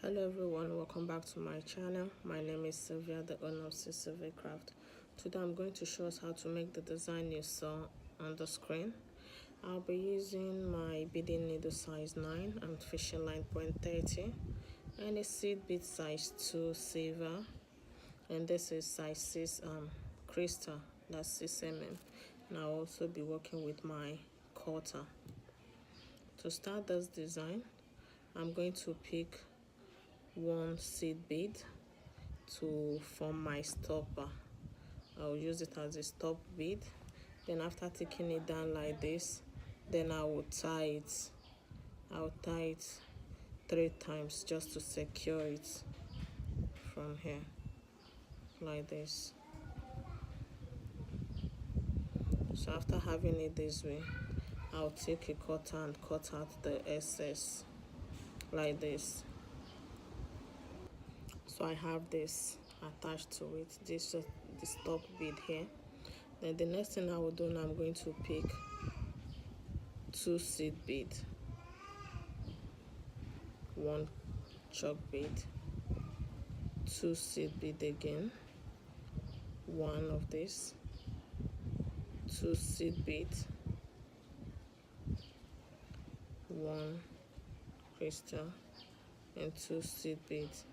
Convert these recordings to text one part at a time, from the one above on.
Hello everyone, welcome back to my channel. My name is Sylvia, the owner of CsylvicCraft. Today I'm going to show us how to make the design you saw on the screen. I'll be using my beading needle size 9 and fishing line point 30 and a seed bead size 2 silver, and this is size 6 crystal, that's 6 mm. And I'll also be working with my quarter. To start this design, I'm going to pick one seed bead to form my stopper. I'll use it as a stop bead. Then after taking it down like this, then I will tie it. I'll tie it 3 times just to secure it from here like this. So after having it this way, I'll take a cutter and cut out the excess like this. So I have this attached to it. This is the stop bead here. Then the next thing I will do now, I'm going to pick 2 seed bead, 1 chalk bead, 2 seed bead again, 1 of this, 2 seed bead, 1 crystal, and 2 seed beads,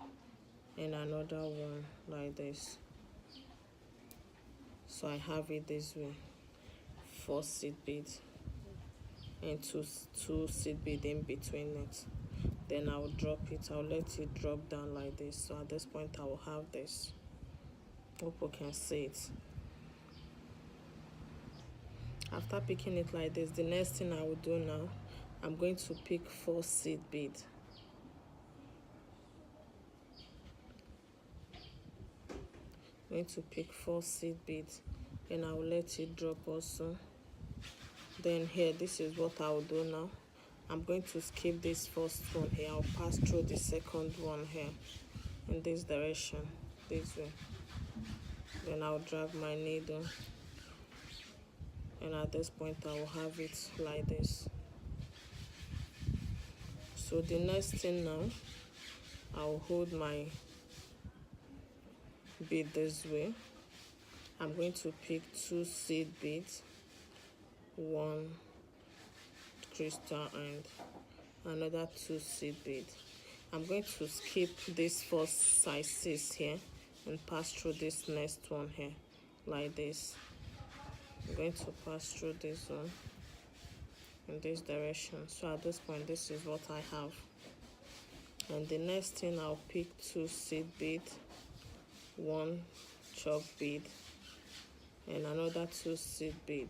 and another one like this. So I have it this way, 4 seed beads and two seed bead in between it. Then I'll drop it. I'll let it drop down like this. So at this point I will have this. Hope you can see it. After picking it like this, the next thing I will do now, I'm going to pick 4 seed bead. I'm going to pick 4 seed beads and I will let it drop also. Then here, this is what I will do now. I'm going to skip this first one here. I'll pass through the second one here in this direction, this way. Then I'll drag my needle, and at this point I will have it like this. So the next thing now, I'll hold my bead this way. I'm going to pick 2 seed beads, 1 crystal, and another 2 seed bead. I'm going to skip this first size 6 here and pass through this next one here like this. I'm going to pass through this one in this direction. So at this point, this is what I have. And the next thing, I'll pick 2 seed bead, 1 chalk bead, and another 2 seed bead.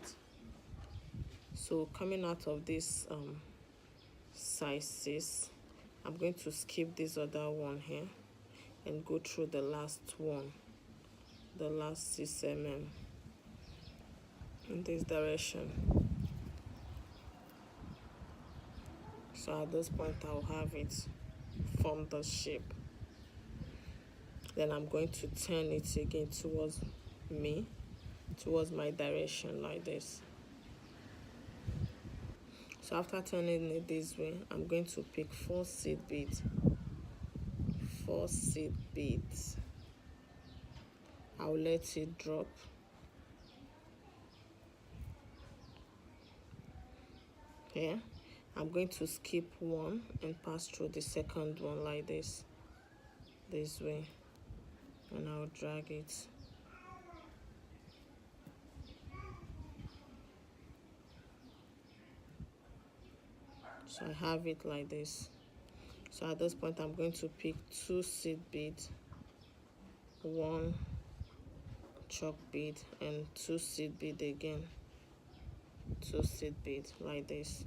So coming out of this size 6, I'm going to skip this other one here and go through the last one, the last 6 mm in this direction. So at this point I'll have it form the shape. Then I'm going to turn it again towards me, towards my direction like this. So after turning it this way, I'm going to pick 4 seed beads. 4 seed beads. I'll let it drop. Here, I'm going to skip one and pass through the second one like this way, and I'll drag it. So I have it like this. So at this point, I'm going to pick 2 seed beads, 1 chalk bead, and 2 seed bead again. 2 seed beads like this,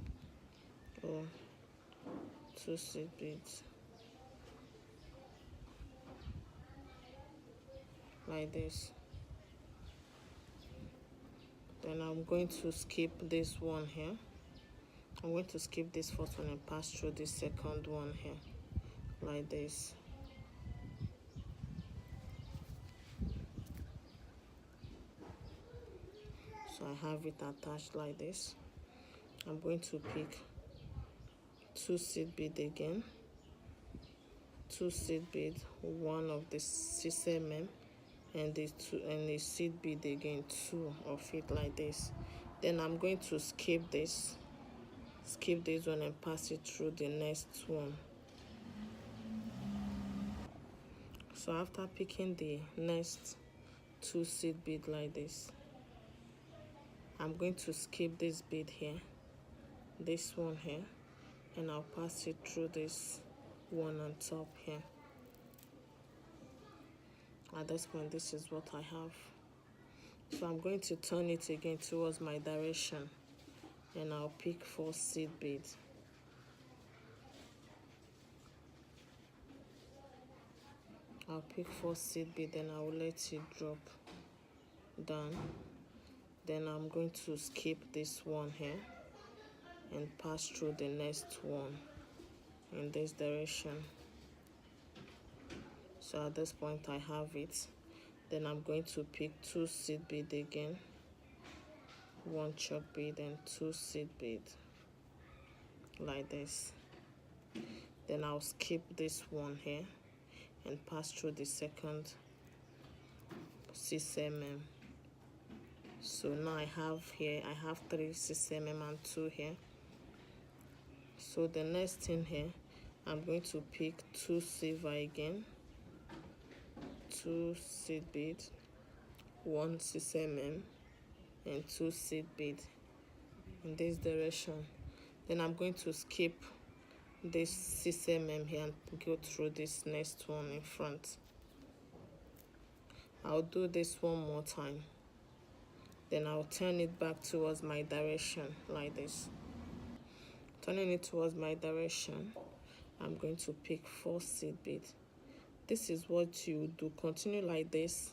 or 2 seed beads like this. Then I'm going to skip this one here. I'm going to skip this first one and pass through the second one here like this. So I have it attached like this. I'm going to pick 2 seed bead again, 2 seed bead, one of the 6 mm, and the seed bead again, 2 of it like this. Then I'm going to skip this one and pass it through the next one. So after picking the next 2 seed bead like this, I'm going to skip this bead here, this one here, and I'll pass it through this one on top here. At this point, this is what I have. So I'm going to turn it again towards my direction, and I'll pick 4 seed beads. I'll pick 4 seed beads, then I'll let it drop down. Then I'm going to skip this one here and pass through the next one in this direction. So at this point I have it. Then I'm going to pick 2 seed bead again, 1 chalk bead and 2 seed bead like this. Then I'll skip this one here and pass through the second 6 mm. So now I have 3 6 mm and 2 here. So the next thing here, I'm going to pick 2 silver again, 2 seed bead, 1 6 mm and 2 seed bead in this direction. Then I'm going to skip this 6 mm here and go through this next one in front. I'll do this one more time. Then I'll turn it back towards my direction like this. Turning it towards my direction, I'm going to pick 4 seed beads. This is what you do. Continue like this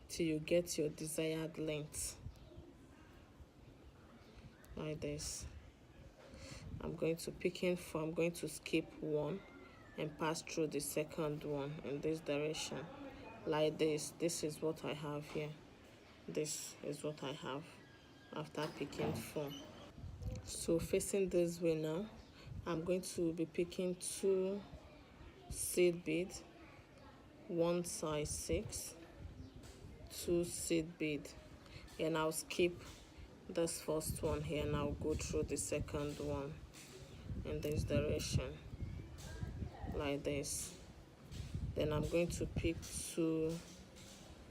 till you get your desired length. Like this. I'm going to pick in 4. I'm going to skip one and pass through the second one in this direction. Like this. This is what I have here. This is what I have after picking 4. So facing this way now, I'm going to be picking 2 seed beads, 1 size 6, 2 seed bead, and I'll skip this first one here and I'll go through the second one in this direction like this. Then I'm going to pick 2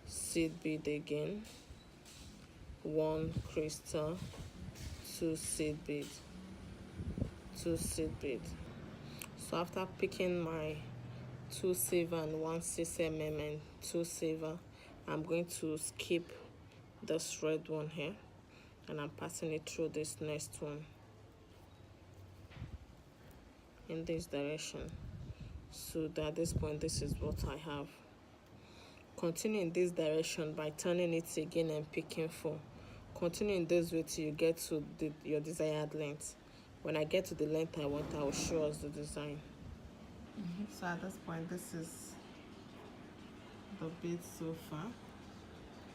seed bead again, 1 crystal, 2 seed bead, 2 seed bead. So after picking my 2 silver and 1 6 mm and 2 silver, I'm going to skip this red one here and I'm passing it through this next one in this direction. So that at this point, this is what I have. Continue in this direction by turning it again and picking 4. Continue in this way till you get to your desired length. When I get to the length I want, I will show us the design. So at this point, this is the bead so far.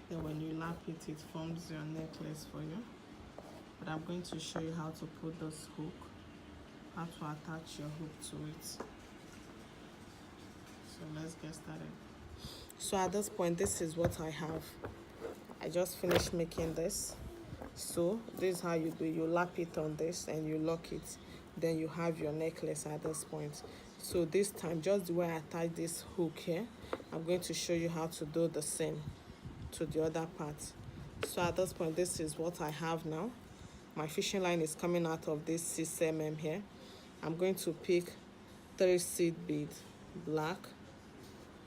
Then when you lap it, it forms your necklace for you. But I'm going to show you how to put this hook, how to attach your hook to it. So let's get started. So at this point, this is what I have. I just finished making this. So this is how you do. You lap it on this and you lock it. Then you have your necklace at this point. So this time, just the way I tie this hook here, I'm going to show you how to do the same to the other part. So at this point, this is what I have now. My fishing line is coming out of this 6 mm here. I'm going to pick 3 seed bead black,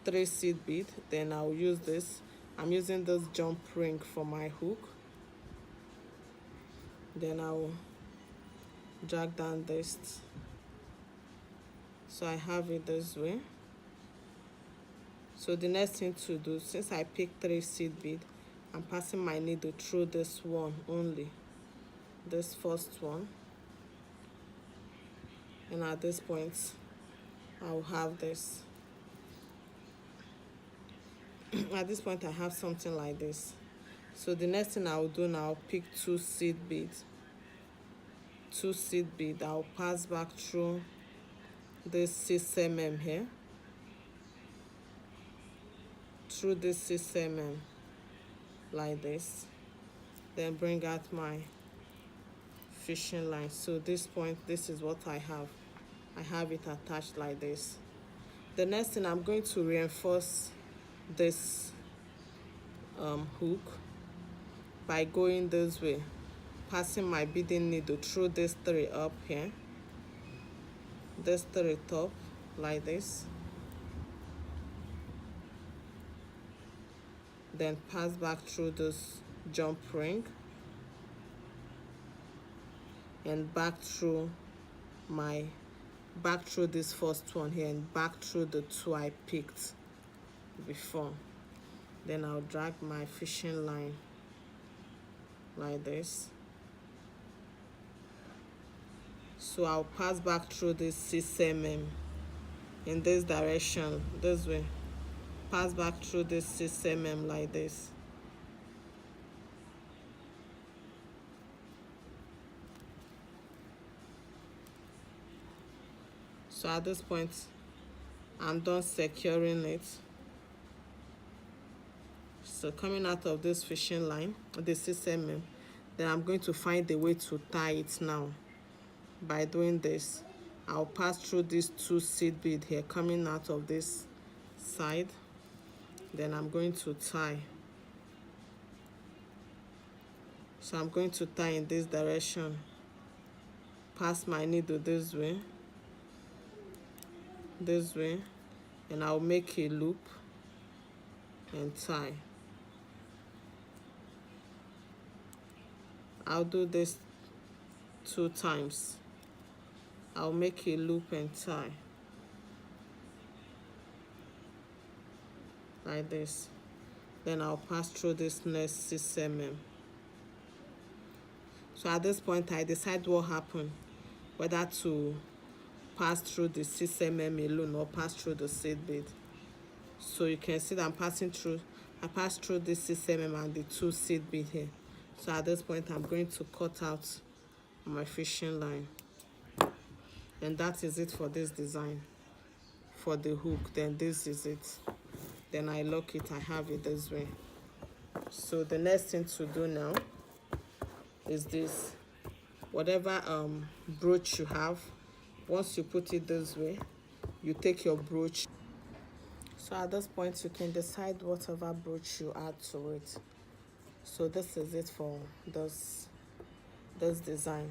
3 seed bead. Then I'll use this. I'm using this jump ring for my hook. Then I'll drag down this. So I have it this way. So the next thing to do, since I picked 3 seed bead, I'm passing my needle through this one only, this first one. And at this point, I'll have this. At this point, I have something like this. So the next thing I'll do now, I'll pick 2 seed beads. 2 seed bead. I'll pass back through this 6 mm here through this 6 like this, then bring out my fishing line. So this point, this is what I have it attached like this. The next thing, I'm going to reinforce this hook by going this way, passing my beading needle through this 3 up here, this 3 top like this, then pass back through this jump ring and back through this first one here and back through the 2 I picked before. Then I'll drag my fishing line like this. So I'll pass back through this 6 in this direction, this way. Pass back through this 6 like this. So at this point, I'm done securing it. So coming out of this fishing line, the 6 then I'm going to find a way to tie it now. By doing this, I'll pass through these 2 seed bead here coming out of this side. Then I'm going to tie. So I'm going to tie in this direction. Pass my needle this way, and I'll make a loop and tie. I'll do this 2 times. I'll make a loop and tie like this. Then I'll pass through this next 6 So at this point, I decide what happened, whether to pass through the 6 alone or pass through the seed bead. So you can see that I pass through the 6 and the 2 seed bead here. So at this point, I'm going to cut out my fishing line. And that is it for this design. For the hook, then this is it. Then I lock it, I have it this way. So the next thing to do now is this. Whatever brooch you have, once you put it this way, you take your brooch. So at this point, you can decide whatever brooch you add to it. So this is it for this design.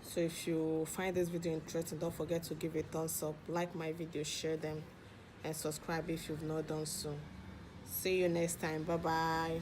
So if you find this video interesting, don't forget to give it a thumbs up, like my video, share them, and subscribe if you've not done so. See you next time. Bye bye.